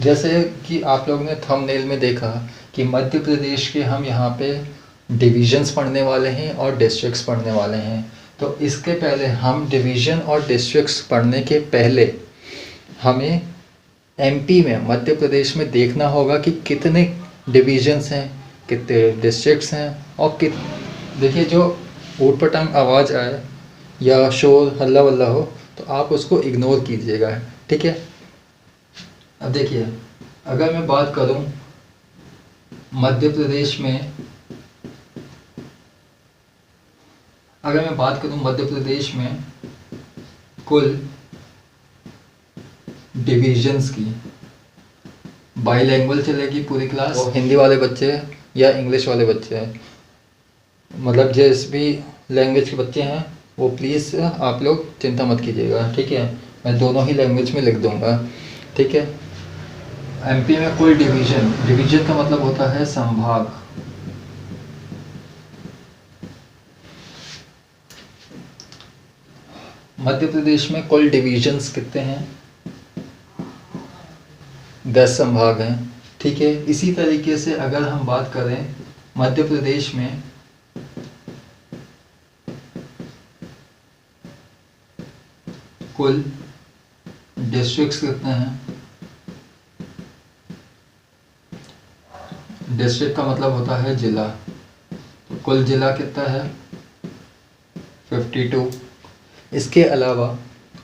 जैसे कि आप लोगों ने थंबनेल में देखा कि मध्य प्रदेश के हम यहाँ पे डिविजन्स पढ़ने वाले हैं और डिस्ट्रिक्ट्स पढ़ने वाले हैं। तो इसके पहले हम डिवीज़न और डिस्ट्रिक्ट्स पढ़ने के पहले हमें एमपी में मध्य प्रदेश में देखना होगा कि कितने डिविजन्स हैं, कितने डिस्ट्रिक्ट्स हैं और देखिए जो ऊटपटांग आवाज़ आए या शोर हल्ला वल्ला हो तो आप उसको इग्नोर कीजिएगा, ठीक है। अब देखिए, अगर मैं बात करूं मध्य प्रदेश में कुल डिविजन्स की, बाईलैंग्वेज चलेगी पूरी क्लास, वो हिंदी वाले बच्चे या इंग्लिश वाले बच्चे, मतलब जिस भी लैंग्वेज के बच्चे हैं वो प्लीज़ आप लोग चिंता मत कीजिएगा, ठीक है। मैं दोनों ही लैंग्वेज में लिख दूंगा, ठीक है। एमपी में कोई डिवीजन का मतलब होता है संभाग। मध्य प्रदेश में कुल डिवीजन्स कितने हैं? 10 संभाग हैं, ठीक है। इसी तरीके से अगर हम बात करें मध्य प्रदेश में कुल डिस्ट्रिक्ट्स कितने हैं? डिस्ट्रिक्ट का मतलब होता है जिला, तो कुल जिला कितना है? 52। इसके अलावा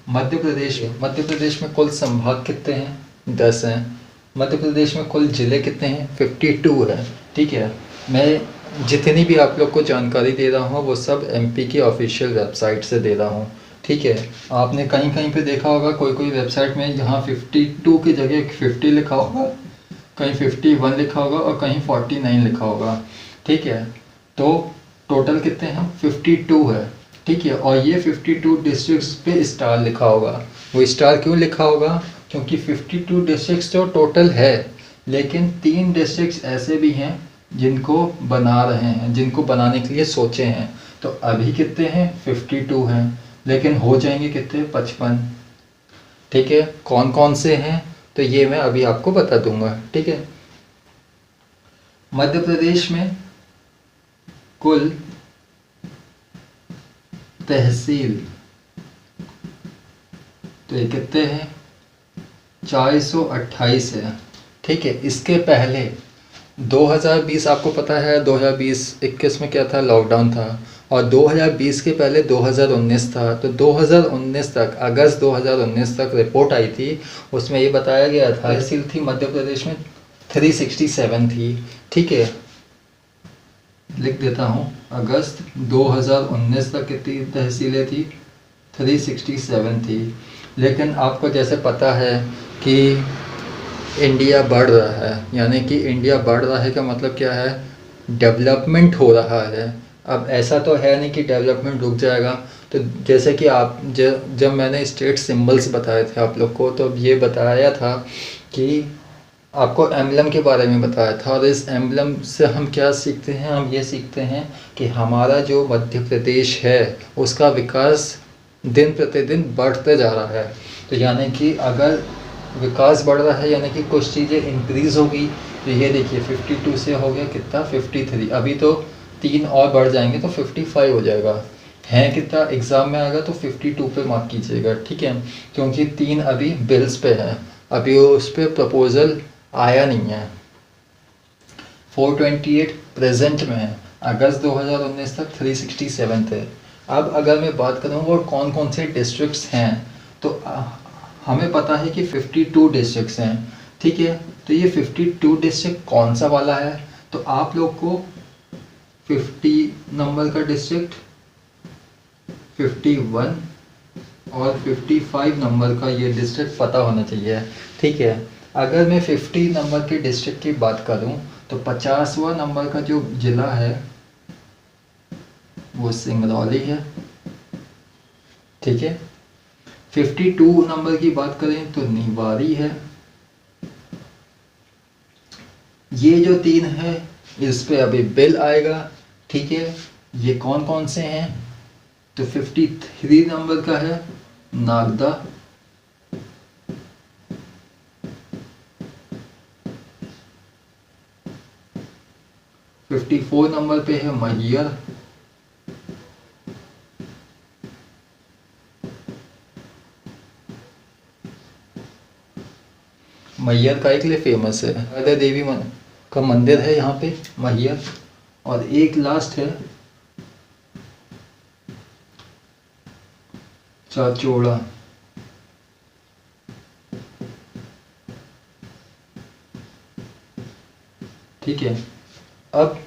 मध्य प्रदेश में कुल संभाग कितने हैं? 10 हैं। मध्य प्रदेश में कुल जिले कितने हैं? 52 है, ठीक है। मैं जितनी भी आप लोग को जानकारी दे रहा हूँ वो सब एमपी की ऑफिशियल वेबसाइट से दे रहा हूँ, ठीक है। आपने कहीं कहीं पे देखा होगा कोई वेबसाइट में जहाँ 52 की जगह 50 लिखा होगा, कहीं 51 लिखा होगा और कहीं 49 लिखा होगा, ठीक है। तो टोटल कितने हैं? 52 है, ठीक है। और ये 52 डिस्ट्रिक्ट्स पे स्टार लिखा होगा। वो स्टार क्यों लिखा होगा? क्योंकि 52 डिस्ट्रिक्ट्स तो टोटल है, लेकिन 3 डिस्ट्रिक्ट्स ऐसे भी हैं जिनको बना रहे हैं, जिनको बनाने के लिए सोचे हैं। तो अभी कितने हैं? 52 हैं, लेकिन हो जाएंगे कितने? 55, ठीक है। कौन कौन से हैं तो ये मैं अभी आपको बता दूंगा, ठीक है। मध्य प्रदेश में कुल तहसील तो ये कितने हैं? 428 है, ठीक है। इसके पहले 2020 आपको पता है 2020-21 में क्या था? लॉकडाउन था। और 2020 के पहले 2019 था। तो 2019 तक, अगस्त 2019 तक रिपोर्ट आई थी, उसमें ये बताया गया था तहसील थी मध्य प्रदेश में 367 थी, ठीक है। लिख देता हूँ, अगस्त 2019 तक कितनी तहसीलें थी? 367 थी। लेकिन आपको जैसे पता है कि इंडिया बढ़ रहा है, यानी कि इंडिया बढ़ रहा है का मतलब क्या है? डेवलपमेंट हो रहा है। अब ऐसा तो है नहीं कि डेवलपमेंट रुक जाएगा। तो जैसे कि आप जब मैंने स्टेट सिंबल्स बताए थे आप लोग को, तो ये बताया था कि आपको एम्बलम के बारे में बताया था। और इस एम्बलम से हम क्या सीखते हैं? हम ये सीखते हैं कि हमारा जो मध्य प्रदेश है उसका विकास दिन प्रतिदिन बढ़ते जा रहा है। तो यानी कि अगर विकास बढ़ रहा है यानी कि कुछ चीज़ें इंक्रीज़ होगी। तो ये देखिए 52 से हो गया कितना? 53। अभी तो 3 और बढ़ जाएंगे तो 55 हो जाएगा। है कितना? एग्ज़ाम में आएगा तो 52 पे मार्क कीजिएगा, ठीक है। क्योंकि 3 अभी बिल्स पे है, अभी उस पर प्रपोज़ल आया नहीं है। 428 प्रेजेंट में है। अगस्त 2019 तक 367 थे। अब अगर मैं बात करूँ और कौन कौन से डिस्ट्रिक्ट्स हैं, तो हमें पता है कि 52 डिस्ट्रिक्ट्स हैं, ठीक है। तो ये 52 डिस्ट्रिक्ट कौन सा वाला है? तो आप लोग को 50 नंबर का डिस्ट्रिक्ट, 51 और 55 नंबर का ये डिस्ट्रिक्ट पता होना चाहिए, ठीक है। अगर मैं 50 नंबर के डिस्ट्रिक्ट की बात करूं तो 50वां नंबर का जो ज़िला है वो सिंगरौली है, ठीक है। 52 नंबर की बात करें तो निवाड़ी है। ये जो 3 है इस पे अभी बिल आएगा, ठीक है। ये कौन कौन से हैं? तो 53 नंबर का है नागदा, 54 नंबर पे है मैहर। मैहर का एक लिए फेमस है, राधा देवी का मंदिर है यहाँ पे मैहर। और एक लास्ट है चाचोड़ा। ठीक है, अब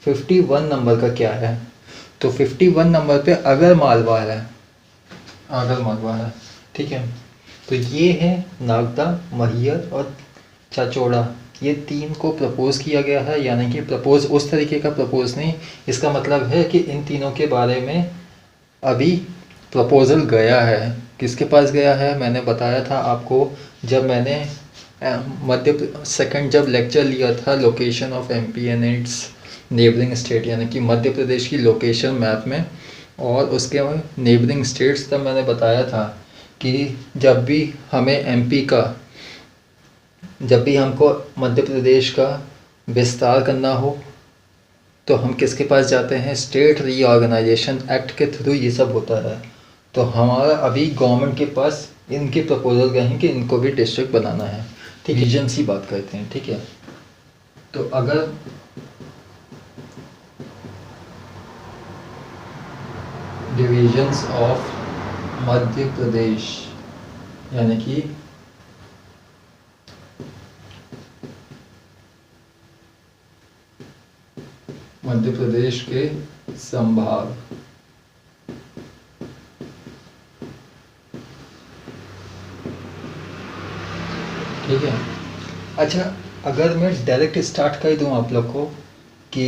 51 नंबर का क्या है? तो 51 नंबर पे अगर मालवा है, अगर मालवा है। ठीक है, तो ये है नागदा, मैहर और चाचौड़ा। ये तीन को प्रपोज किया गया है, यानी कि प्रपोज उस तरीके का प्रपोज नहीं, इसका मतलब है कि इन तीनों के बारे में अभी प्रपोजल गया है। किसके पास गया है? मैंने बताया था आपको जब मैंने सेकंड जब लेक्चर लिया था location of MP and it's neighbouring state, यानी कि मध्य प्रदेश की लोकेशन मैप में और उसके नेबरिंग स्टेट्स, तब मैंने बताया था कि जब भी हमें एमपी का, जब भी हमको मध्य प्रदेश का विस्तार करना हो तो हम किसके पास जाते हैं? स्टेट रीऑर्गेनाइजेशन एक्ट के थ्रू ये सब होता है। तो हमारा अभी गवर्नमेंट के पास इनके प्रपोजल गए हैं कि इनको भी डिस्ट्रिक्ट बनाना है। ठीक है, रीजन की बात करते हैं। ठीक है, तो अगर डिविजन्स ऑफ मध्य प्रदेश, यानी कि मध्य प्रदेश के संभाग, ठीक है। अच्छा, अगर मैं डायरेक्ट स्टार्ट कर दूं आप लोग को कि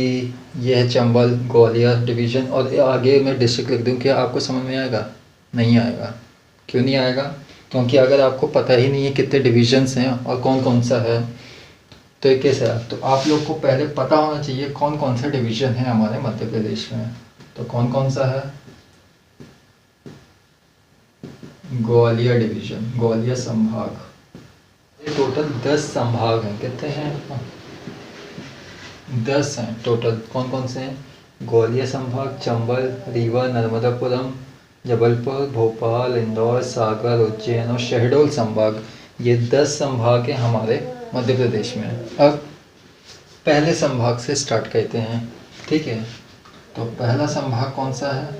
यह है चंबल ग्वालियर डिवीज़न और आगे मैं डिस्ट्रिक्ट लिख दूं, क्या आपको समझ में आएगा? नहीं आएगा। क्यों नहीं आएगा? क्योंकि अगर आपको पता ही नहीं है कितने डिविजन्स हैं और कौन कौन सा है तो ये कैसे है? तो आप लोग को पहले पता होना चाहिए कौन कौन सा डिवीज़न है हमारे मध्य प्रदेश में। तो कौन कौन सा है? ग्वालियर डिवीज़न, ग्वालियर संभाग। ये टोटल 10 संभाग हैं। कितने हैं? 10 हैं टोटल। कौन कौन से हैं? ग्वालियर संभाग, चंबल, रीवा, नर्मदापुरम, जबलपुर, भोपाल, इंदौर, सागर, उज्जैन और शहडोल संभाग। ये 10 संभाग हैं हमारे मध्य प्रदेश में। अब पहले संभाग से स्टार्ट करते हैं। ठीक है, तो पहला संभाग कौन सा है?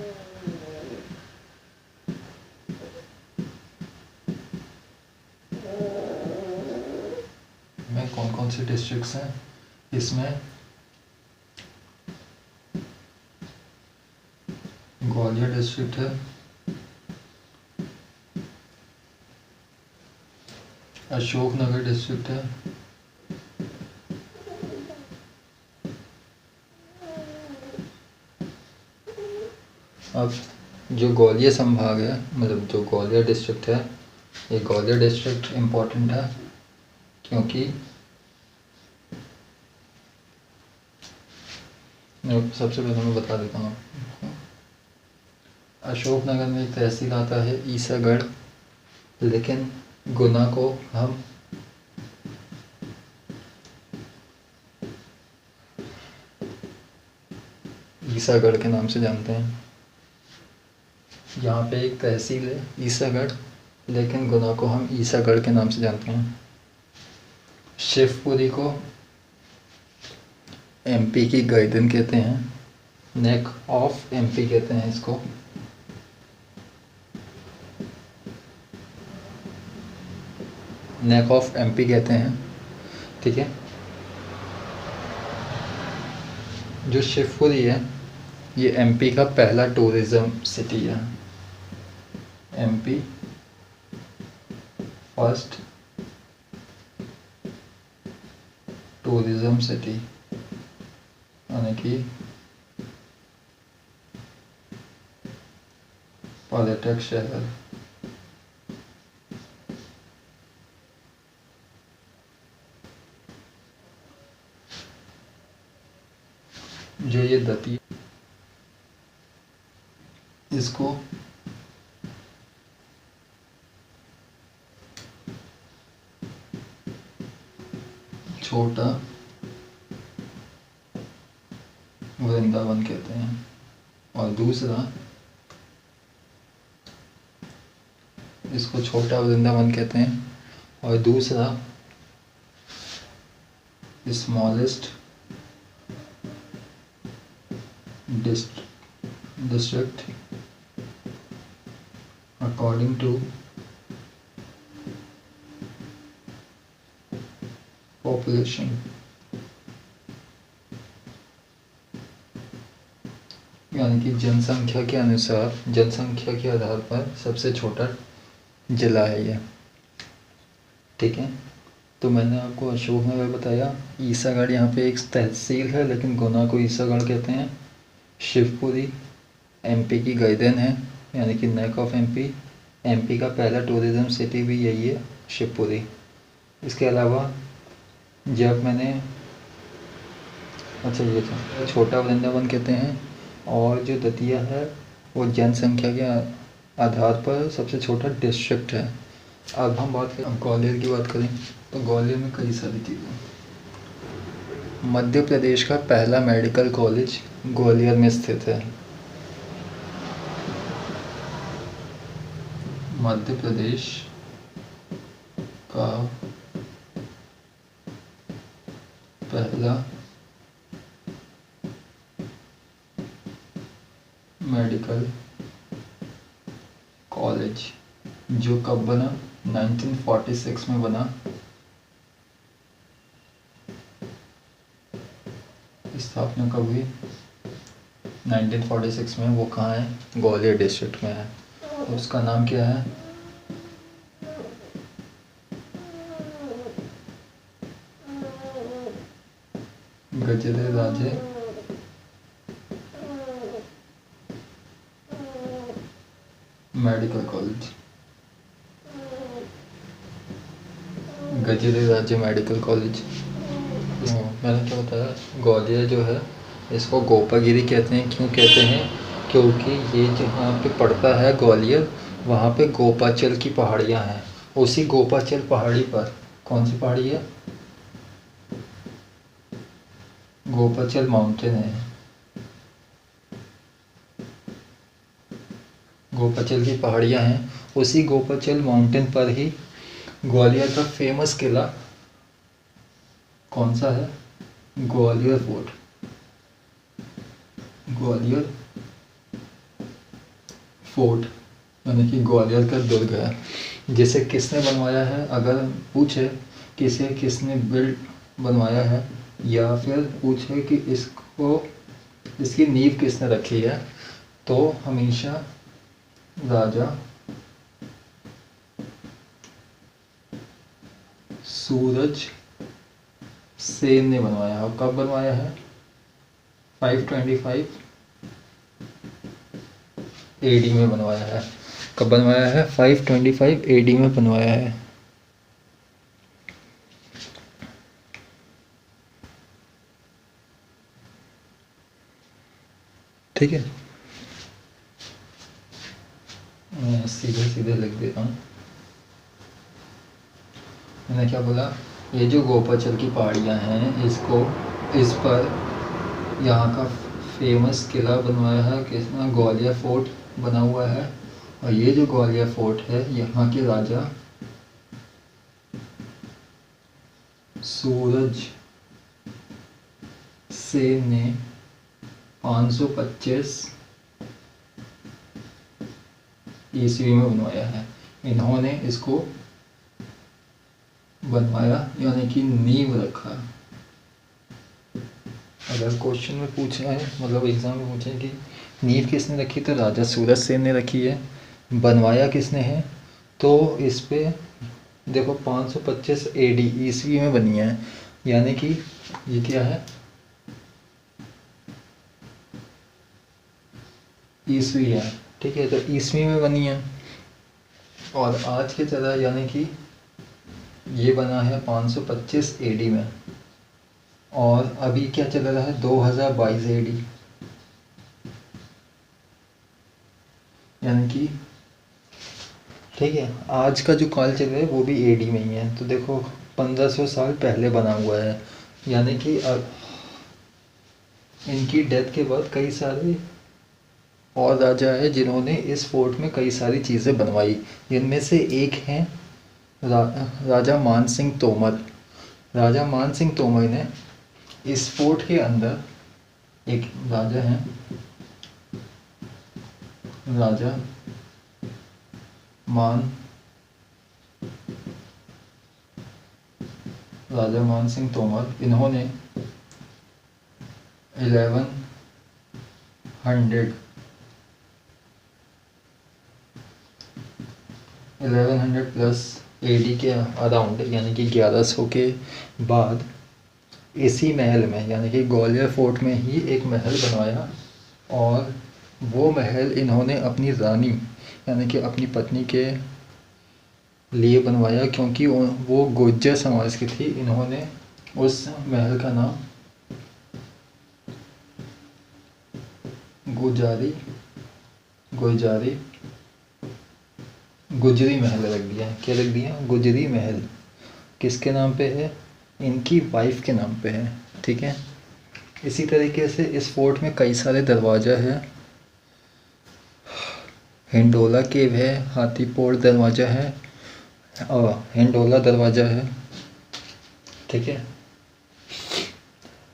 में कौन कौन से डिस्ट्रिक्ट्स हैं इसमें? ग्वालियर डिस्ट्रिक्ट है, अशोकनगर डिस्ट्रिक्ट है, अब जो ग्वालियर संभाग है, मतलब जो ग्वालियर डिस्ट्रिक्ट है, ये ग्वालियर डिस्ट्रिक्ट इम्पोर्टेंट है क्योंकि सबसे पहले मैं बता देता हूँ। अशोकनगर में एक तहसील आता है ईसागढ़, लेकिन गुना को हम ईसागढ़ के नाम से जानते हैं। यहाँ पे एक तहसील है ईसागढ़, लेकिन गुना को हम ईसागढ़ के नाम से जानते हैं। शिवपुरी को एमपी की गर्दन कहते हैं, नेक ऑफ एमपी कहते हैं इसको। नेक ऑफ एमपी कहते हैं। ठीक है, जो शिवपुरी है ये एमपी का पहला टूरिज़्म सिटी है। एमपी फर्स्ट टूरिज़्म सिटी, यानी कि पर्यटक शहर। जो ये दतिया, इसको छोटा वृंदावन कहते हैं। और दूसरा, इसको छोटा वृंदावन कहते हैं। और दूसरा smallest district according to population, यानी कि जनसंख्या के अनुसार, जनसंख्या के आधार पर सबसे छोटा जिला है ये। ठीक है, तो मैंने आपको अशोकनगर बताया। ईसागढ़ यहाँ पे एक तहसील है, लेकिन गुना को ईसागढ़ कहते हैं। शिवपुरी एमपी की गाइडेन है, यानी कि नेक ऑफ एमपी। एमपी का पहला टूरिज्म सिटी भी यही है, शिवपुरी। इसके अलावा जब मैंने, अच्छा ये था, छोटा वृंदावन कहते हैं। और जो दतिया है वो जनसंख्या के आधार पर सबसे छोटा डिस्ट्रिक्ट है। अब हम बात करें, अब ग्वालियर की बात करें तो ग्वालियर में कई सारी चीज़ें। मध्य प्रदेश का पहला मेडिकल कॉलेज ग्वालियर में स्थित है। मध्य प्रदेश का पहला मेडिकल कॉलेज जो कब बना, 1946 में बना। स्थापना कब हुई, 1946 में। वो कहाँ है, ग्वालियर डिस्ट्रिक्ट में है। उसका नाम क्या है, Gajraraje medical college. Gajraraje medical college. मैंने क्या बताया, ग्वालियर जो है इसको गोपागिरी कहते हैं। क्यों कहते हैं, क्योंकि ये जहाँ पे पड़ता है ग्वालियर, वहाँ पे गोपाचल की पहाड़ियाँ हैं। उसी गोपाचल पहाड़ी पर, कौन सी पहाड़ी है, गोपाचल माउंटेन है। गोपाचल की पहाड़ियाँ हैं, उसी गोपाचल माउंटेन पर ही ग्वालियर का फेमस किला कौन सा है, ग्वालियर फोर्ट। ग्वालियर फोर्ट यानी कि ग्वालियर का दुर्ग है, जिसे किसने बनवाया है। अगर पूछे किसे किसने बनवाया है, या फिर पूछे कि इसकी नींव किसने रखी है, तो हमेशा राजा सूरज सेन ने बनवाया। और कब बनवाया है, 525 एडी में बनवाया है। कब बनवाया है, 525 एडी में बनवाया है। ठीक है, मैं सीधे सीधे लिख देता हूँ। मैंने क्या बोला, ये जो गोपाचल की पहाड़ियाँ हैं, इस पर यहाँ का फेमस किला बनवाया है किसने, ग्वालियर फोर्ट बना हुआ है। और ये जो ग्वालियर फोर्ट है, यहाँ के राजा सूरज सेन ने 525 ईस्वी में बनवाया है। इन्होंने इसको बनवाया, यानी कि नींव रखा। अगर क्वेश्चन में पूछा है, मतलब एग्जाम में पूछे कि नींव किसने रखी, तो राजा सूरज सेन ने रखी है। बनवाया किसने है, तो इस पे देखो 525 एडी ईस्वी में बनी है, यानी कि ये क्या है, ईस्वी है। ठीक है, तो ईस्वी में बनी है। और आज की तरह यानी कि ये बना है 525 एडी में। और अभी क्या चल रहा है, 2022 एडी, यानी कि ठीक है, आज का जो काल चल रहा है वो भी एडी में ही है। तो देखो 1500 साल पहले बना हुआ है, यानी कि इनकी डेथ के बाद कई सारे और राजा है जिन्होंने इस फोर्ट में कई सारी चीज़ें बनवाई। जिनमें से एक हैं राजा मान सिंह तोमर। राजा मान सिंह तोमर ने इस फोर्ट के अंदर, एक राजा हैं, राजा मान राजा मान सिंह तोमर, इन्होंने 1100 प्लस एडी के अराउंड, यानी कि 1100 के बाद इसी महल में, यानी कि ग्वालियर फोर्ट में ही एक महल बनवाया। और वो महल इन्होंने अपनी रानी, यानी कि अपनी पत्नी के लिए बनवाया, क्योंकि वो गुर्जर समाज की थी। इन्होंने उस महल का नाम गुजरी महल रख दिया। क्या रख दिया? गुजरी महल। किसके नाम पे है? इनकी वाइफ के नाम पे है। ठीक है। इसी तरीके से इस फोर्ट में कई सारे दरवाज़ा है। हिंडोला केव है, हाथीपोड़ दरवाज़ा है और हिंडोला दरवाज़ा है। ठीक है।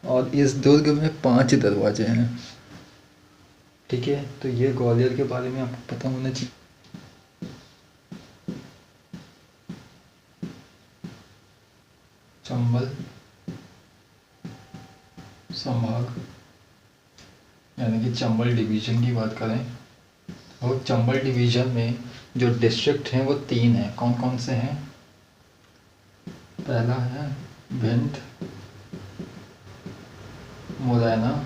और इस दुर्ग में 5 दरवाजे हैं। ठीक है। तो ये ग्वालियर के बारे में आपको पता होना चाहिए। चंबल संभाग, यानी कि चंबल डिवीज़न की बात करें, और चंबल डिवीज़न में जो डिस्ट्रिक्ट हैं वो 3 हैं। कौन कौन से हैं? पहला है भिंड, मुरैना,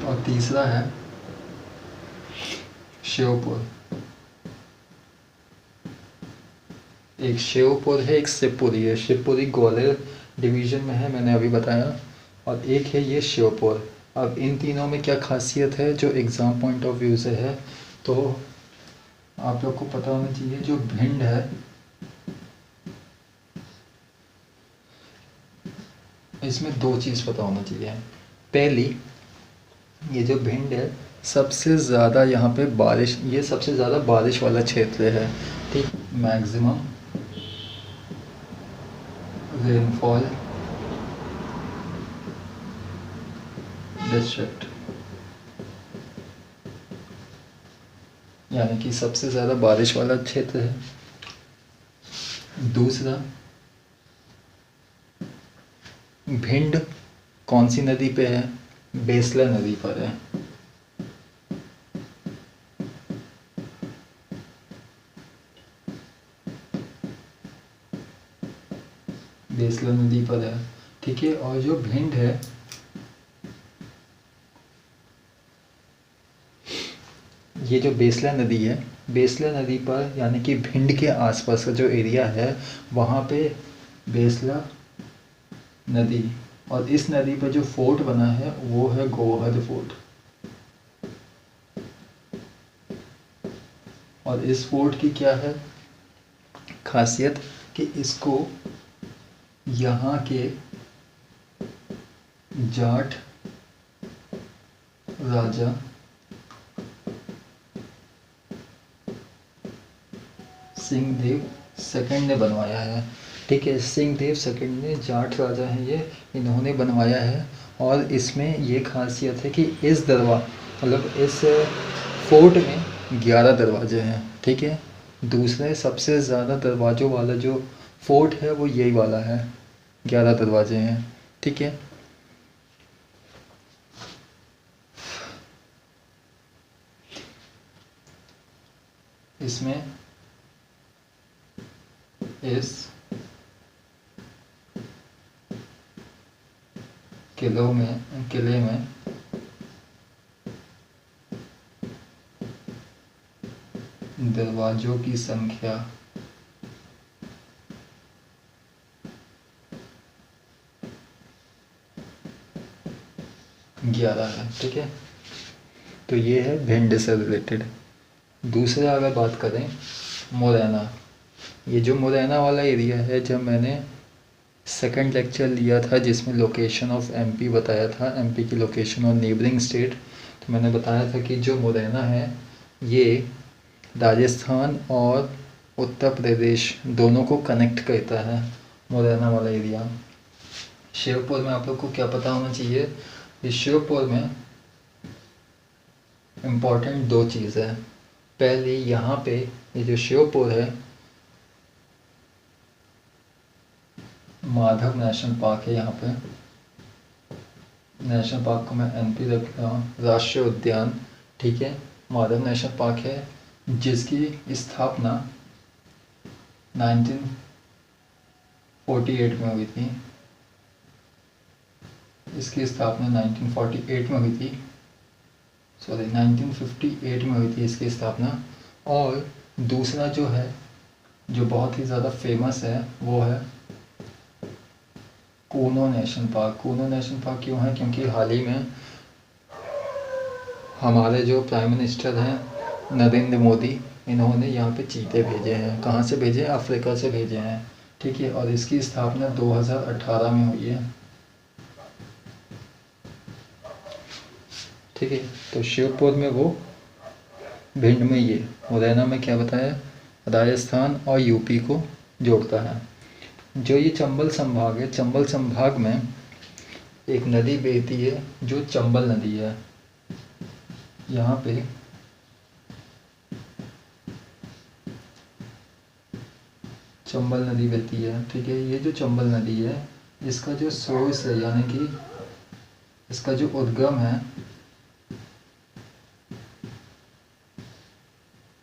और तीसरा है श्योपुर। एक श्योपुर है, एक शिवपुरी है। शिवपुरी ग्वालियर डिवीज़न में है, मैंने अभी बताया। और एक है ये श्योपुर। अब इन तीनों में क्या खासियत है जो एग्ज़ाम पॉइंट ऑफ व्यू से है, तो आप लोग को पता होना चाहिए। जो भिंड है, इसमें 2 चीज़ पता होना चाहिए। पहली, ये जो भिंड है, सबसे ज़्यादा यहाँ पे बारिश, ये सबसे ज़्यादा बारिश वाला क्षेत्र है। ठीक। मैक्सिमम रेनफॉल डिस्ट्रिक्ट, यानी कि सबसे ज़्यादा बारिश वाला क्षेत्र है। दूसरा, भिंड कौन सी नदी पे है? बेसला नदी पर है। बेसला नदी पर है। ठीक है। और जो भिंड है, ये जो बेसला नदी है, बेसला नदी पर, यानी कि भिंड के आसपास का जो एरिया है, वहाँ पे बेसला नदी, और इस नदी पर जो फोर्ट बना है वो है गोहद फोर्ट। और इस फोर्ट की क्या है खासियत कि इसको यहाँ के जाट राजा सिंहदेव सेकंड ने बनवाया है। ठीक है। सिंहदेव सेकंड ने, जाट राजा हैं ये, इन्होंने बनवाया है। और इसमें ये खासियत है कि इस मतलब इस फोर्ट में 11 दरवाजे हैं। ठीक है। दूसरे सबसे ज़्यादा दरवाज़ों वाला जो फोर्ट है वो यही वाला है, 11 दरवाजे हैं। ठीक है। इसमें इस किले में दरवाज़ों की संख्या 11 है। ठीक है। तो ये है भिंड से रिलेटेड। दूसरा अगर बात करें मुरैना, ये जो मुरैना वाला एरिया है, जब मैंने सेकंड लेक्चर लिया था जिसमें लोकेशन ऑफ एमपी बताया था, एमपी की लोकेशन और नेबरिंग स्टेट। तो मैंने बताया था कि जो मुरैना है ये राजस्थान और उत्तर प्रदेश दोनों को कनेक्ट करता है, मुरैना वाला एरिया। शिवपुर में आप लोग को क्या पता होना चाहिए, इस शिवपुर में इम्पॉर्टेंट दो चीज़ है। पहले यहाँ पे ये जो शिवपुर है माधव नेशनल पार्क है, यहाँ पे नेशनल पार्क को मैं एनपी रख रहा हूँ, राष्ट्रीय उद्यान, ठीक है। माधव नेशनल पार्क है जिसकी स्थापना 1948 में हुई थी, इसकी स्थापना 1948 में हुई थी, सॉरी 1958 में हुई थी इसकी स्थापना। और दूसरा जो है जो बहुत ही ज़्यादा फेमस है वो है Kuno national park. Kuno national park क्यों है, क्योंकि हाल ही में हमारे जो प्राइम मिनिस्टर हैं नरेंद्र मोदी, इन्होंने यहाँ पे चीते भेजे हैं। कहाँ से भेजे हैं, अफ्रीका से भेजे हैं, ठीक है। और इसकी स्थापना 2018 में हुई है, ठीक है। तो शिवपुर में वो, भिंड में ये, मुरैना में क्या बताया, राजस्थान और यूपी को जोड़ता है। जो ये चंबल संभाग है, चंबल संभाग में एक नदी बहती है जो चंबल नदी है। यहाँ पे चंबल नदी बहती है, ठीक है। ये जो चंबल नदी है इसका जो सोर्स है यानी कि इसका जो उद्गम है,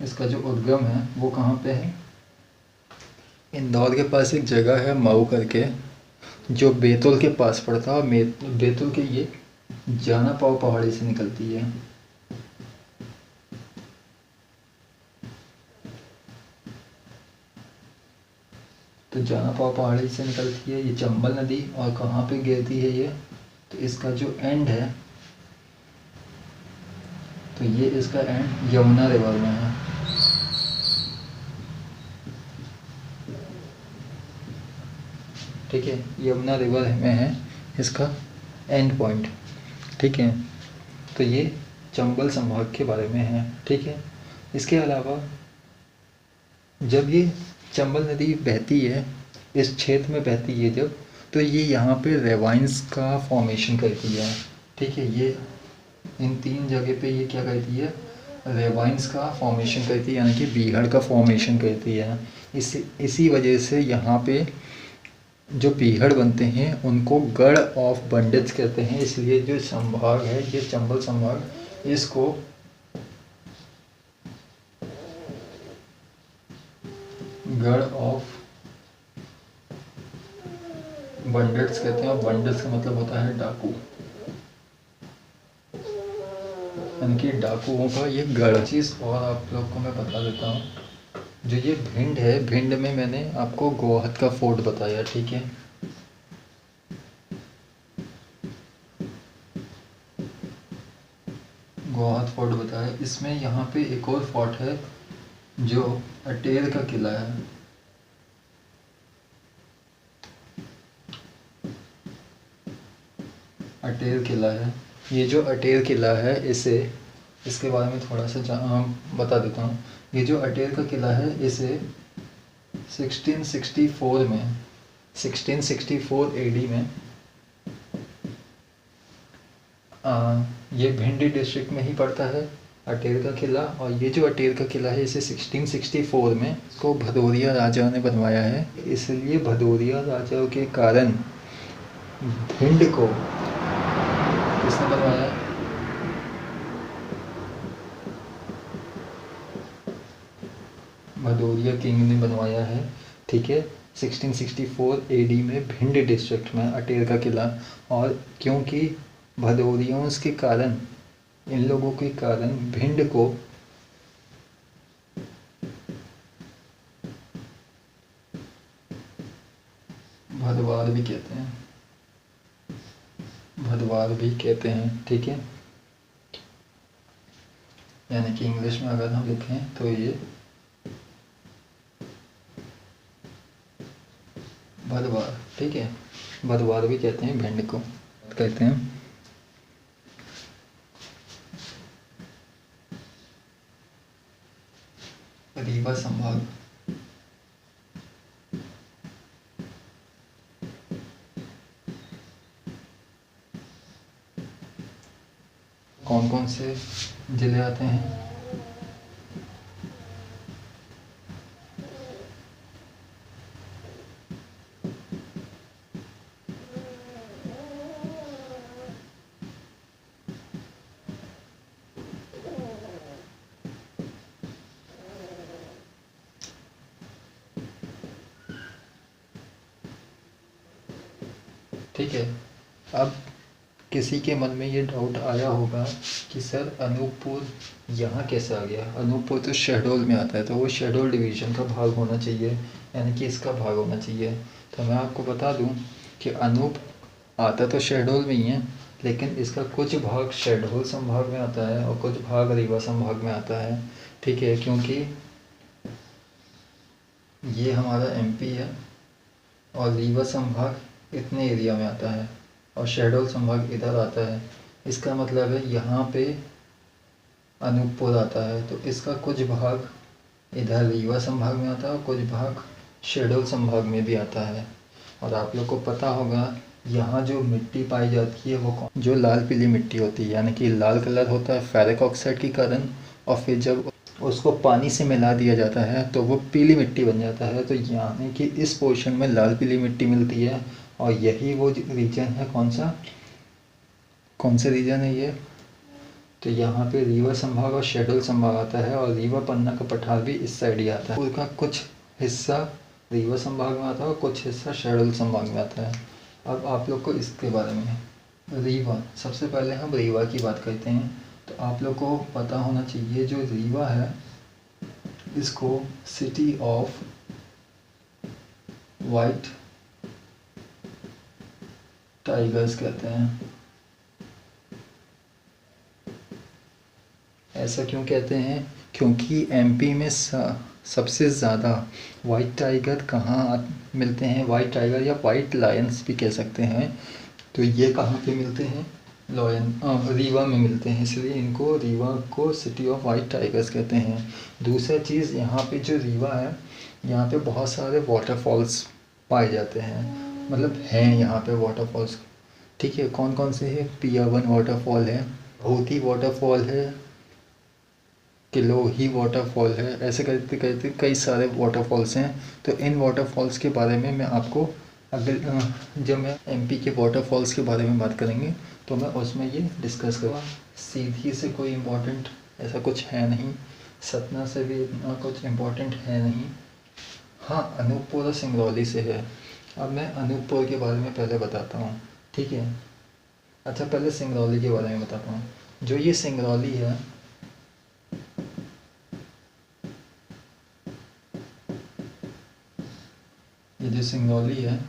इसका जो उद्गम है वो कहाँ पे है, इंदौर के पास एक जगह है मऊ करके जो बैतूल के पास पड़ता है। और बैतूल के ये जाना पाव पहाड़ी से निकलती है। तो जाना पाव पहाड़ी से निकलती है ये चंबल नदी, और कहाँ पे गिरती है ये, तो इसका जो एंड है, तो ये इसका एंड यमुना रिवर में है, ठीक है। यमुना रिवर में है इसका एंड पॉइंट, ठीक है। तो ये चंबल संभाग के बारे में है, ठीक है। इसके अलावा जब ये चंबल नदी बहती है, इस क्षेत्र में बहती है जब, तो ये यहाँ पे रेवाइंस का फॉर्मेशन करती है, ठीक है। ये इन तीन जगह पे ये क्या करती है, रेवाइंस का फॉर्मेशन करती है, यानी कि बीहड़ का फॉर्मेशन करती है। इसी वजह से यहाँ पे जो बीहड़ बनते हैं उनको गढ़ ऑफ बंडेज कहते हैं। इसलिए जो संभाग है ये चंबल संभाग, इसको गढ़ ऑफ बंडेट्स कहते हैं। और बंडेट्स का मतलब होता है डाकू, यानी कि डाकुओं का ये गढ़। चीज़ और आप लोग को मैं बता देता हूँ, जो ये भिंड है, भिंड में मैंने आपको गोहद का फोर्ट बताया, ठीक है। गोहद फोर्ट बताया, इसमें यहाँ पे एक और फोर्ट है जो अटेर का किला है। अटेर किला है, ये जो अटेर किला है इसे, इसके बारे में थोड़ा सा बता देता हूँ। ये जो अटेर का किला है इसे 1664 में, 1664 एडी में ये भिंडी डिस्ट्रिक्ट में ही पड़ता है अटेर का किला। और ये जो अटेर का किला है इसे 1664 में इसको भदौरिया राजा ने बनवाया है। इसलिए भदौरिया राजा के कारण भिंड को किसने बनवाया, भदौरिया किंग ने बनवाया है, ठीक है। 1664 एडी में भिंड डिस्ट्रिक्ट में अटेर का किला। और क्योंकि भदौरियों के कारण, इन लोगों के कारण भिंड को भदवार भी कहते हैं, भदवार भी कहते हैं, ठीक है। यानी कि इंग्लिश में अगर हम लिखें तो ये भदवार, ठीक है, भदवार भी कहते हैं, भिंड को कहते हैं। रीवा संभाग, कौन कौन से जिले आते हैं? ठीक है। अब किसी के मन में ये डाउट आया होगा कि सर अनूपपुर यहाँ कैसे आ गया? अनूपपुर तो शहडोल में आता है, तो वो शहडोल डिवीज़न का भाग होना चाहिए, यानी कि इसका भाग होना चाहिए। तो मैं आपको बता दूं कि अनूप आता तो शहडोल में ही है, लेकिन इसका कुछ भाग शहडोल संभाग में आता है और कुछ भाग रीवा संभाग में आता है। ठीक है, क्योंकि ये हमारा एमपी है और रीवा संभाग इतने एरिया में आता है और शहडोल संभाग इधर आता है। इसका मतलब है यहाँ पे अनूपपुर आता है, तो इसका कुछ भाग इधर रीवा संभाग में आता है और कुछ भाग शहडोल संभाग में भी आता है। और आप लोग को पता होगा यहाँ जो मिट्टी पाई जाती है वो कौन, जो लाल पीली मिट्टी होती है, यानी कि लाल कलर होता है फेरिक ऑक्साइड के कारण, और फिर जब उसको पानी से मिला दिया जाता है तो वो पीली मिट्टी बन जाता है। तो यानी कि इस पोर्शन में लाल पीली मिट्टी मिलती है और यही वो रीजन है, कौन सा रीजन है ये? तो यहाँ पे रीवा संभाग और शहडोल संभाग आता है और रीवा पन्ना का पठार भी इस साइड ही आता है। उसका कुछ हिस्सा रीवा संभाग में आता है और कुछ हिस्सा शहडोल संभाग में आता है। अब आप लोग को इसके बारे में, रीवा, सबसे पहले हम रीवा की बात करते हैं। तो आप लोग को पता होना चाहिए जो रीवा है इसको सिटी ऑफ वाइट टाइगर्स कहते हैं। ऐसा क्यों कहते हैं? क्योंकि एमपी में सबसे ज़्यादा वाइट टाइगर कहाँ मिलते हैं? वाइट टाइगर या वाइट लायंस भी कह सकते हैं। तो ये कहाँ पे मिलते हैं? रीवा में मिलते हैं, इसलिए इनको रीवा को सिटी ऑफ वाइट टाइगर्स कहते हैं। दूसरा चीज़, यहाँ पे जो रीवा है यहाँ पे बहुत सारे वाटरफॉल्स पाए जाते हैं, मतलब हैं यहाँ पे वाटरफॉल्स। ठीक है, कौन कौन से हैं? पियावन वाटरफॉल है, भूती वाटरफॉल है, किलोही वाटरफॉल है, ऐसे करते करते कई सारे वाटरफॉल्स हैं। तो इन वाटरफॉल्स के बारे में मैं आपको अगर जब मैं एमपी के वाटरफॉल्स के बारे में बात करेंगे तो मैं उसमें ये डिस्कस करूँगा। सीधी से कोई इम्पोर्टेंट ऐसा कुछ है नहीं, सतना से भी इतना कुछ इम्पोर्टेंट है नहीं। हाँ, अनूपपुर और सिंगरौली से है। अब मैं अनूपपुर के बारे में पहले बताता हूँ, ठीक है? अच्छा, पहले सिंगरौली के बारे में बताता हूँ। जो ये सिंगरौली है, ये जो सिंगरौली है,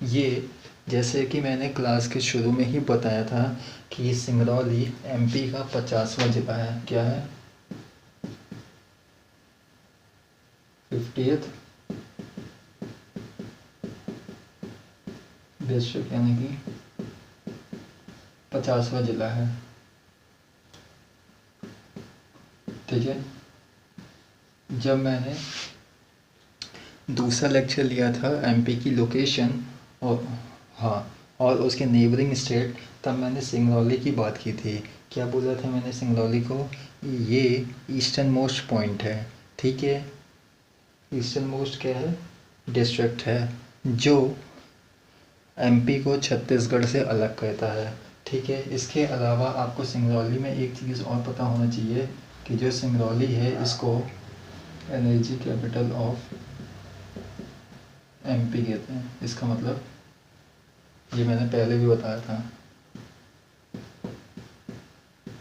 ये जैसे कि मैंने क्लास के शुरू में ही बताया था कि सिंगरौली एमपी का 50वां जिला है। क्या है? 50th डिस्ट्रिक्ट, यानी कि 50वां जिला है। ठीक है, जब मैंने दूसरा लेक्चर लिया था एमपी की लोकेशन और हाँ और उसके नेबरिंग स्टेट, तब मैंने सिंगरौली की बात की थी। क्या बोला था मैंने सिंगरौली को? ये ईस्टर्न मोस्ट पॉइंट है। ठीक है, ईस्टर्न मोस्ट क्या है? डिस्ट्रिक्ट है जो एमपी को छत्तीसगढ़ से अलग करता है। ठीक है, इसके अलावा आपको सिंगरौली में एक चीज़ और पता होना चाहिए कि जो सिंगरौली है इसको एनर्जी कैपिटल ऑफ एमपी कहते हैं। इसका मतलब ये मैंने पहले भी बताया था,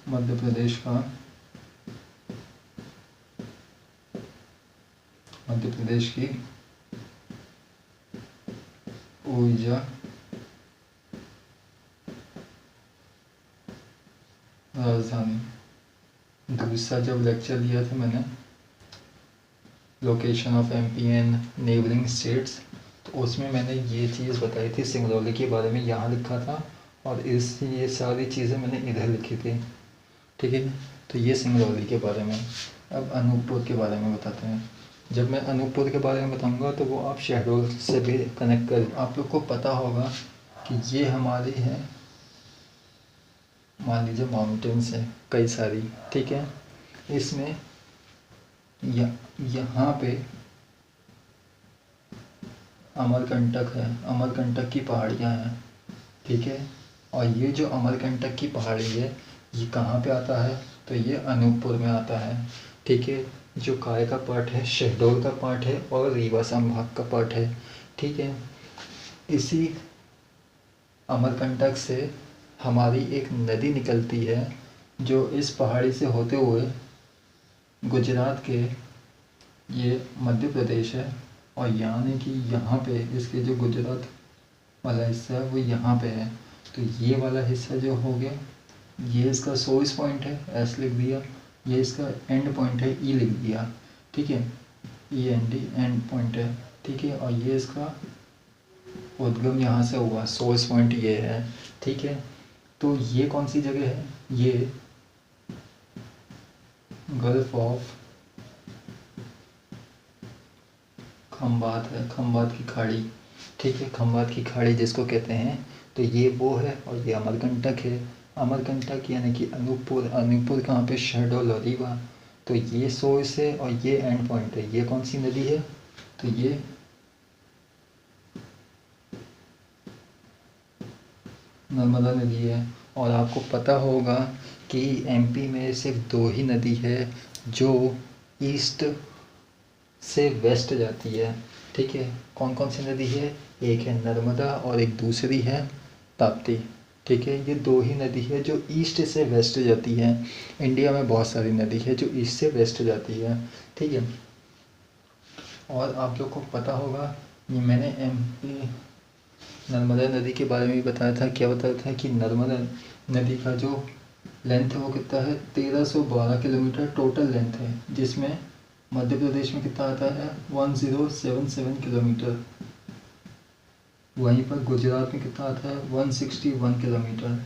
मध्य प्रदेश का, मध्य प्रदेश की ऊर्जा राजधानी। दूसरा जब लेक्चर लिया था मैंने location of MP and neighbouring states, तो उसमें मैंने ये चीज़ बताई थी सिंगरौली के बारे में, यहाँ लिखा था, और ये सारी चीज़ें मैंने इधर लिखी थी। ठीक है, तो ये सिंगरौली के बारे में। अब अनूपपुर के बारे में बताते हैं। जब मैं अनूपपुर के बारे में बताऊंगा तो वो आप शहडोल से भी कनेक्ट कर, आप लोग को पता होगा कि ये हमारी है, मान लीजिए माउंटेन्स है कई सारी। ठीक है, इसमें यहाँ पे अमरकंटक है, अमरकंटक की पहाड़ियाँ हैं। ठीक है, और ये जो अमरकंटक की पहाड़ी है ये कहाँ पे आता है, तो ये अनूपपुर में आता है। ठीक है, जो काय का पार्ट है शहडोल का पार्ट है और रीवा संभाग का पार्ट है। ठीक है, इसी अमरकंटक से हमारी एक नदी निकलती है जो इस पहाड़ी से होते हुए गुजरात के, ये मध्य प्रदेश है, और यानी कि यहाँ पे इसके जो गुजरात वाला हिस्सा है वो यहाँ पे है। तो ये वाला हिस्सा जो हो गया, ये इसका सोर्स पॉइंट है, एस लिख दिया, ये इसका एंड पॉइंट है, ई लिख दिया। ठीक है, e n d end point है। ठीक है, और ये इसका उद्गम यहाँ से हुआ, सोर्स पॉइंट ये है। ठीक है, तो ये कौन सी जगह है, ये गल्फ ऑफ खंबात है, खंबात की खाड़ी। ठीक है, खंबात की खाड़ी जिसको कहते हैं, तो ये वो है, और ये अमरकंटक है। अमरकंटक यानी कि अनूपपुर, अनूपपुर कहाँ पे, शहडोल और रीवा। तो ये सोर्स है और ये एंड पॉइंट है। ये कौन सी नदी है, तो ये नर्मदा नदी है। और आपको पता होगा कि एमपी में सिर्फ दो ही नदी है जो ईस्ट से वेस्ट जाती है। ठीक है, कौन कौन सी नदी है, एक है नर्मदा और एक दूसरी है ताप्ती। ठीक है, ये दो ही नदी है जो ईस्ट से वेस्ट जाती है। इंडिया में बहुत सारी नदी है जो ईस्ट से वेस्ट जाती है। ठीक है, और आप लोग को पता होगा, ये मैंने एमपी नर्मदा नदी के बारे में भी बताया था। क्या बताया था कि नर्मदा नदी का जो लेंथ है वो कितना है, 1312 किलोमीटर टोटल लेंथ है, जिसमें मध्य प्रदेश में कितना आता है, 1077 किलोमीटर। वहीं पर गुजरात में कितना आता है, 161 किलोमीटर।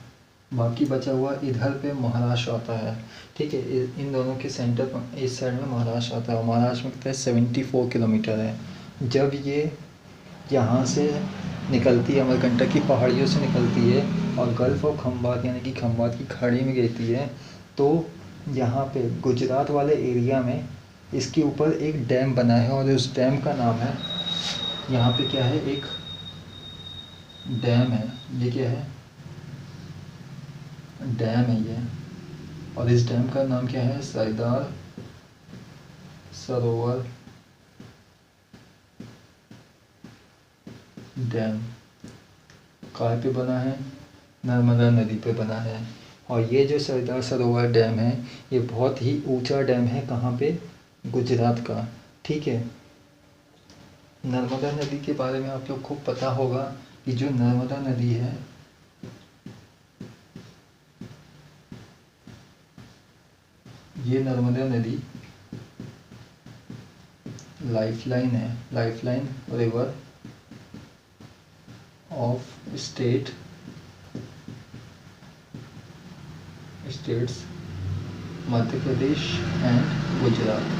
बाकी बचा हुआ इधर पे महाराष्ट्र आता है। ठीक है, इन दोनों के सेंटर पर इस साइड में महाराष्ट्र आता है, और महाराष्ट्र में कितना है, 74 किलोमीटर है। जब ये यहाँ से निकलती है, अमरकंटक की पहाड़ियों से निकलती है और गल्फ ऑफ खंबात यानी कि खंबात की खाड़ी में गिरती है, तो यहाँ पे गुजरात वाले एरिया में इसके ऊपर एक डैम बना है, और उस डैम का नाम है, यहाँ पे क्या है, एक डैम है। ये क्या है, डैम है ये, और इस डैम का नाम क्या है, सरदार सरोवर डैम। कहाँ पे बना है, नर्मदा नदी पे बना है। और ये जो सरदार सरोवर डैम है ये बहुत ही ऊंचा डैम है, कहाँ पे, गुजरात का। ठीक है, नर्मदा नदी के बारे में आप लोग को पता होगा कि जो नर्मदा नदी है ये नर्मदा नदी लाइफलाइन है, lifeline river of states Madhya Pradesh and Gujarat.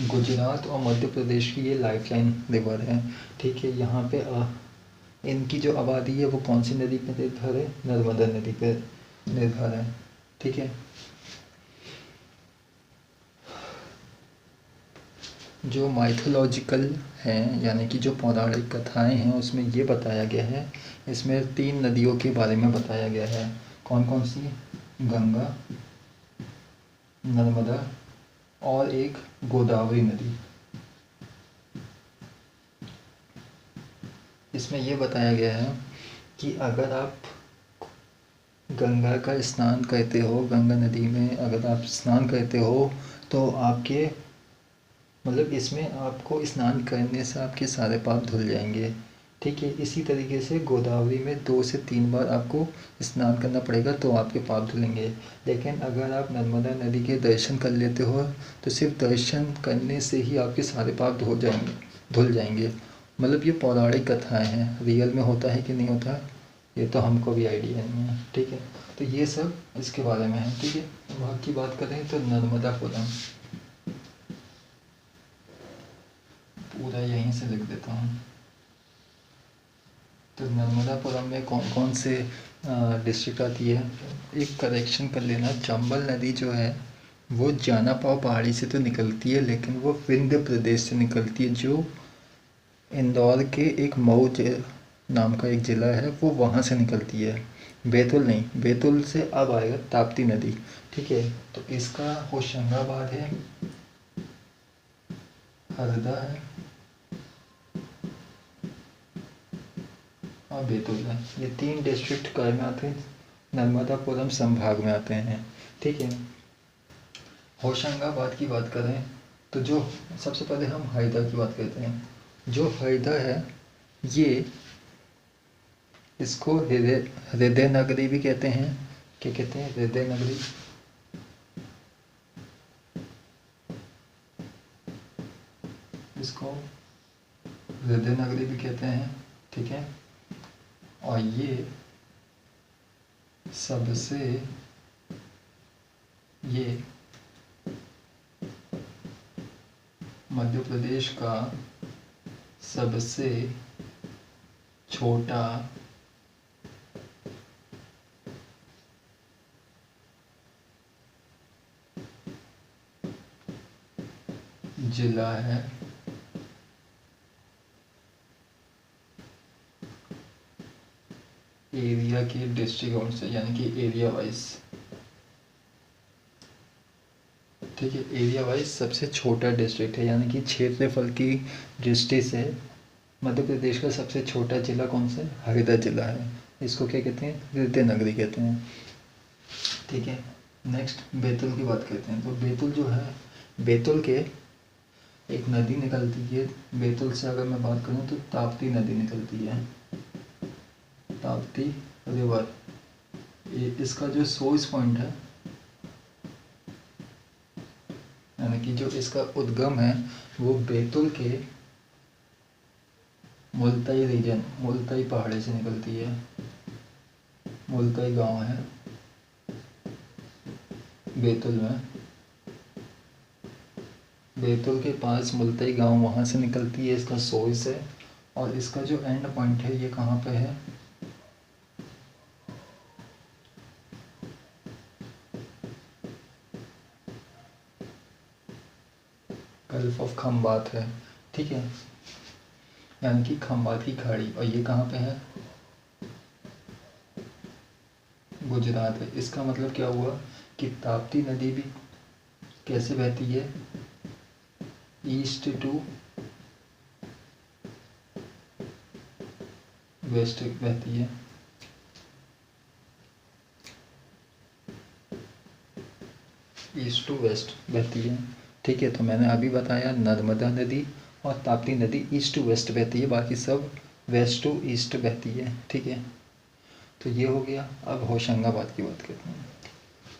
Gujarat और मध्य प्रदेश की ये लाइफलाइन रिवर है। ठीक है, यहाँ पे इनकी जो आबादी है वो कौन सी नदी पे निर्भर है, नर्मदा नदी पे निर्भर है। ठीक है, जो माइथोलॉजिकल हैं यानी कि जो पौराणिक कथाएं हैं उसमें ये बताया गया है, इसमें 3 नदियों के बारे में बताया गया है। कौन कौन सी, गंगा, नर्मदा और एक गोदावरी नदी। इसमें ये बताया गया है कि अगर आप गंगा का स्नान करते हो, गंगा नदी में अगर आप स्नान करते हो तो आपके मतलब इसमें आपको स्नान करने से आपके सारे पाप धुल जाएंगे। ठीक है। इसी तरीके से गोदावरी में 2 से 3 बार आपको स्नान करना पड़ेगा तो आपके पाप धुलेंगे। लेकिन अगर आप नर्मदा नदी के दर्शन कर लेते हो तो सिर्फ दर्शन करने से ही आपके सारे पाप धुल जाएंगे। मतलब ये पौराणिक कथाएं हैं, रियल में होता है कि नहीं होता ये तो हमको भी आइडिया नहीं है। ठीक है, तो ये सब इसके बारे में है। ठीक है, वहाँ की बात करें तो नर्मदापुरम पूरा यहीं से लिख देता हूँ। तो नर्मदापुरम में कौन कौन से डिस्ट्रिक्ट आती है, एक करेक्शन कर लेना, चंबल नदी जो है वो जानापाव पहाड़ी से तो निकलती है लेकिन वो विंध्य प्रदेश से निकलती है, जो इंदौर के एक मऊ नाम का एक ज़िला है वो वहाँ से निकलती है। बैतूल नहीं, बैतूल से अब आएगा ताप्ती नदी। ठीक है, तो इसका होशंगाबाद है, हरदा है और बैतूल है। ये 3 डिस्ट्रिक्ट काय में आते हैं, नर्मदापुरम संभाग में आते हैं। ठीक है, होशंगाबाद की बात करें तो जो सबसे पहले हम हरदा की बात करते हैं। जो हरदा है ये इसको हृदय नगरी भी कहते हैं। क्या कहते हैं? हृदय नगरी। इसको हृदय नगरी भी कहते हैं। ठीक है, और ये सबसे ये मध्य प्रदेश का सबसे छोटा जिला है। एरिया के दृष्टिकोण से, यानी कि एरिया वाइज। ठीक है, एरिया वाइज सबसे छोटा डिस्ट्रिक्ट है, यानी कि क्षेत्रफल की दृष्टि से मध्य प्रदेश का सबसे छोटा जिला कौन सा है? हरदा जिला है। इसको क्या कहते हैं? हृदय नगरी कहते हैं। ठीक है, नेक्स्ट बैतूल की बात करते हैं। तो बैतूल जो है, बैतूल के एक नदी निकलती है बैतूल से, अगर मैं बात करूँ तो ताप्ती नदी निकलती है, ताप्ती रिवर। इसका जो सोर्स पॉइंट है, यानी कि जो इसका उद्गम है वो बैतूल के मुल्ताई रीजन, मुल्ताई पहाड़ी से निकलती है। मुल्ताई गांव है बैतूल में, बैतूल के पास मुल्ताई गांव, वहाँ से निकलती है, इसका सोर्स है। और इसका जो एंड पॉइंट है ये कहाँ पे है? गल्फ ऑफ खंबात है। ठीक है, यानी कि खंबात की खाड़ी, और ये कहाँ पे है? गुजरात है। इसका मतलब क्या हुआ कि ताप्ती नदी भी कैसे बहती है? ईस्ट टू वेस्ट बहती है। ईस्ट टू वेस्ट बहती है। ठीक है, तो मैंने अभी बताया नर्मदा नदी और ताप्ती नदी ईस्ट टू वेस्ट बहती है, बाकी सब वेस्ट टू ईस्ट बहती है। ठीक है, तो ये हो गया। अब होशंगाबाद की बात करते हैं।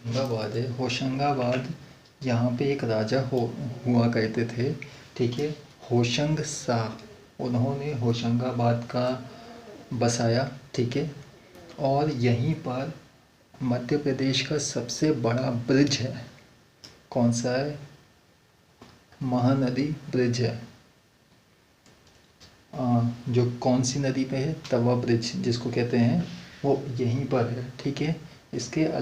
होशंगाबाद है, होशंगाबाद यहाँ पे एक राजा हुआ करते थे। ठीक है, होशंग शाह, उन्होंने होशंगाबाद का बसाया। ठीक है, और यहीं पर मध्य प्रदेश का सबसे बड़ा ब्रिज है। कौन सा है? महानदी ब्रिज है। जो कौन सी नदी पे है? तवा ब्रिज जिसको कहते हैं, वो यहीं पर है। ठीक है, इसके